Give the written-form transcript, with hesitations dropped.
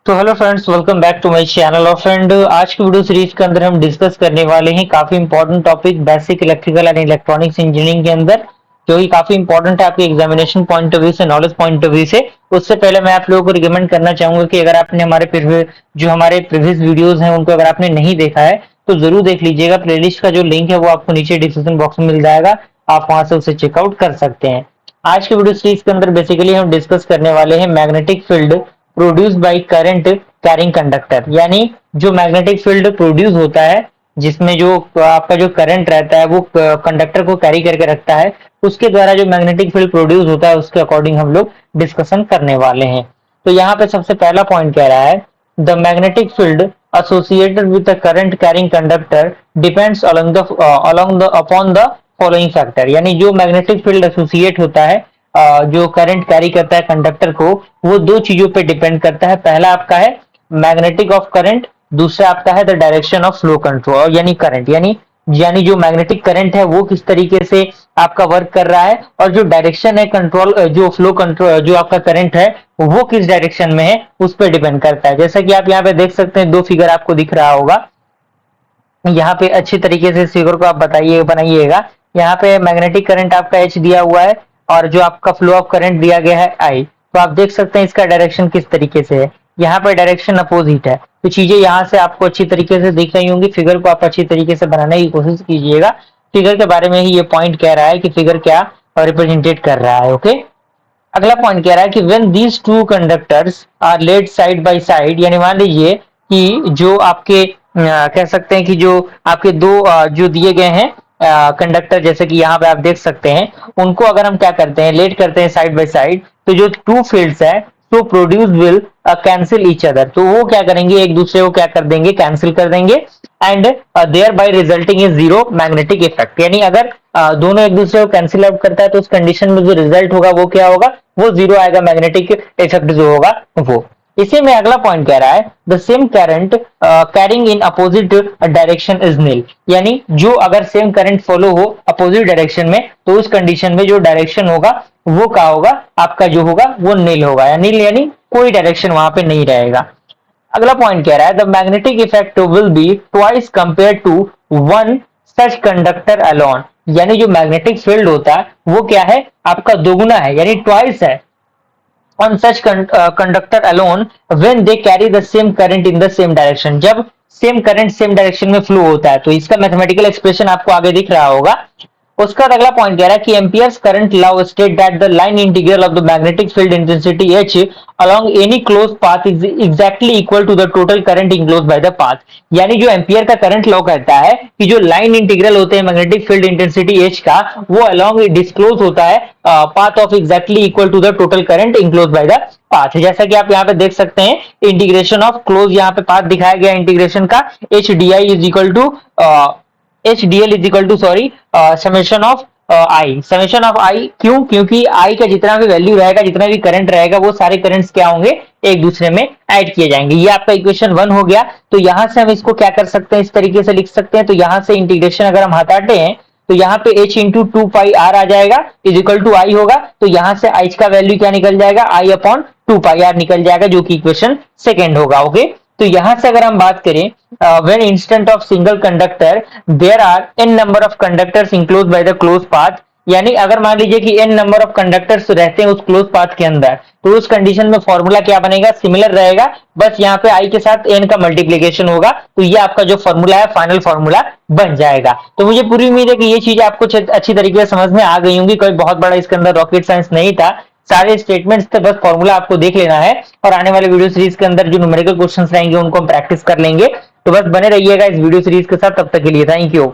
तो hello friends, welcome back to my channel. और friend, आज की वीडियो सीरीज के अंदर हम डिस्कस करने वाले हैं काफी important topic basic electrical and electronics engineering के अंदर, जो कि काफी इंपॉर्टेंट है आपके एग्जामिनेशन पॉइंट ऑफ व्यू से, नॉलेज पॉइंट ऑफ व्यू से। उससे पहले मैं आप लोगों को रिकमेंड करना चाहूंगा कि अगर आपने हमारे प्रीवियस वीडियोज हैं उनको अगर आपने नहीं देखा है तो जरूर देख लीजिएगा। प्लेलिस्ट का जो लिंक है वो आपको नीचे डिस्क्रिप्शन बॉक्स में मिल जाएगा, आप वहां से उसे चेकआउट कर सकते हैं। आज के वीडियो सीरीज के अंदर बेसिकली हम डिस्कस करने वाले हैं magnetic field produce by current carrying conductor, यानी जो मैग्नेटिक फील्ड प्रोड्यूस होता है जिसमें जो आपका जो करंट रहता है वो कंडक्टर को कैरी करके रखता है, उसके द्वारा जो मैग्नेटिक फील्ड प्रोड्यूस होता है उसके अकॉर्डिंग हम लोग डिस्कशन करने वाले हैं। तो यहाँ पे सबसे पहला पॉइंट कह रहा है the magnetic field associated with the current carrying conductor depends along the upon the following factor, यानी जो मैग्नेटिक फील्ड एसोसिएट होता है जो करंट कैरी करता है कंडक्टर को, वो दो चीजों पे डिपेंड करता है। पहला आपका है मैग्नेटिक ऑफ करंट, दूसरा आपका है the direction of flow control, यानी करंट, यानी जो मैग्नेटिक करंट है वो किस तरीके से आपका वर्क कर रहा है, और जो डायरेक्शन है कंट्रोल, जो फ्लो कंट्रोल, जो आपका करंट है वो किस डायरेक्शन में है उस पर डिपेंड करता है। जैसा कि आप यहाँ पे देख सकते हैं, दो फिगर आपको दिख रहा होगा। यहाँ पे अच्छी तरीके से इस फिगर को आप बनाइएगा। यहाँ पे मैग्नेटिक करंट आपका एच दिया हुआ है और जो आपका फ्लो ऑफ करंट दिया गया है आई। तो आप देख सकते हैं इसका डायरेक्शन किस तरीके से है। यहाँ पर डायरेक्शन अपोजिट है, तो चीजें यहाँ से आपको अच्छी तरीके से दिख रही होंगी। फिगर को आप अच्छी तरीके से बनाने की कोशिश कीजिएगा। फिगर के बारे में ही ये पॉइंट कह रहा है कि फिगर क्या रिप्रेजेंटेट कर रहा है। ओके, अगला पॉइंट कह रहा है कि when these two conductors are laid side by side, यानी मान लीजिए कि जो आपके कह सकते हैं कि जो आपके दो जो दिए गए हैं कंडक्टर, जैसे कि यहाँ पे आप देख सकते हैं, उनको अगर हम क्या करते हैं, लेट करते हैं साइड बाय साइड, तो जो टू फील्ड्स है तो produce will cancel each other, तो वो क्या करेंगे, एक दूसरे को क्या कर देंगे, कैंसिल कर देंगे। And thereby resulting in zero magnetic effect, यानी अगर दोनों एक दूसरे को कैंसिल आउट करता है तो उस कंडीशन में जो रिजल्ट होगा वो क्या होगा, वो जीरो आएगा, मैग्नेटिक इफेक्ट जो होगा वो। इसी में अगला पॉइंट कह रहा है the same current carrying in opposite direction is nil, यानी जो अगर सेम करंट फॉलो हो अपोजिट डायरेक्शन में तो उस कंडीशन में जो डायरेक्शन होगा वो क्या होगा, आपका जो होगा वो नील होगा, यानी कोई डायरेक्शन वहां पे नहीं रहेगा। अगला पॉइंट कह रहा है the magnetic effect will be twice compare to one such conductor alone, यानी जो मैग्नेटिक फील्ड होता है वो क्या है, आपका दोगुना है, यानी ट्वाइस है on such conductor alone when they carry the same current in the same direction, जब सेम करंट सेम डायरेक्शन में फ्लो होता है। तो इसका मैथमेटिकल एक्सप्रेशन आपको आगे दिख रहा होगा। उसका अगला पॉइंट कह रहा है कि amperes current law state that the line integral of the magnetic field intensity H along any closed path is exactly equal to the total current enclosed by the path, यानी जो एम्पियर का current law कहता है कि जो line integral होते हैं magnetic field intensity H का, वो अलोंग डिस्क्लोज होता है path of exactly equal to the total current enclose by the path. जैसा कि आप यहाँ पे देख सकते हैं, इंटीग्रेशन ऑफ क्लोज यहाँ पे पाथ दिखाया गया इंटीग्रेशन का, H D I is equal to HDL is equal to sorry summation of I, summation of I. क्यों? क्योंकि आई का जितना भी वैल्यू रहेगा, जितना भी करंट रहेगा, वो सारे करंट्स क्या होंगे, एक दूसरे में ऐड किए जाएंगे। ये आपका इक्वेशन 1 हो गया। तो यहां से हम इसको क्या कर सकते हैं, इस तरीके से लिख सकते हैं। तो यहां से इंटीग्रेशन अगर हम हटाते हैं तो यहाँ पे h into two pi R आ जाएगा, इज इक्वल टू आई होगा। तो यहां से h का वैल्यू क्या निकल जाएगा, आई अपॉन टू पाई आर निकल जाएगा, जो कि इक्वेशन सेकेंड होगा। ओके, तो यहां से अगर हम बात करें when instant of single conductor there are n number of conductors enclosed by the closed path, यानी अगर मान लीजिए कि n नंबर ऑफ कंडक्टर्स रहते हैं उस क्लोज पाथ के अंदर, तो उस कंडीशन में फॉर्मूला क्या बनेगा, सिमिलर रहेगा, बस यहाँ पे i के साथ n का मल्टीप्लीकेशन होगा। तो ये आपका जो फॉर्मूला है फाइनल फॉर्मूला बन जाएगा। तो मुझे पूरी उम्मीद है कि ये चीजें आपको अच्छी तरीके से समझ में आ गई होंगी। कोई बहुत बड़ा इसके अंदर रॉकेट साइंस नहीं था, सारे स्टेटमेंट्स थे, बस फॉर्मूला आपको देख लेना है। और आने वाले वीडियो सीरीज के अंदर जो न्यूमेरिकल क्वेश्चंस रहेंगे उनको हम प्रैक्टिस कर लेंगे। तो बस बने रहिएगा इस वीडियो सीरीज के साथ, तब तक के लिए थैंक यू।